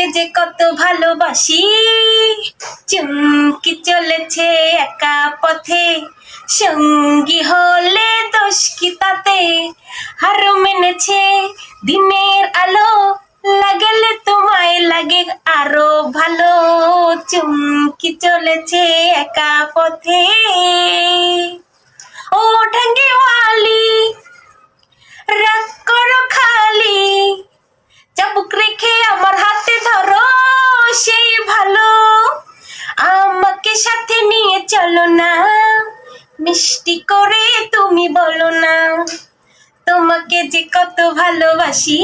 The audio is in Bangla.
তোমাকে যে কত ভালোবাসি, চুমকি চলেছে একা পথে, সঙ্গী হলে দোষ কি তাতে, হার মেনেছে দিনের আলো, লাগলে তোমায় লাগে আরো ভালো, চুমকি চলেছে একা পথে। ও ঢাঙ্গিওয়ালি রাগ করো খালি, চাবুক রেখে আমার হাতে ধরো সেই ভালো, আমাকে সাথে নিয়ে চলো না, মিষ্টি করে তুমি বলো না, তোমাকে যে কত ভালোবাসি।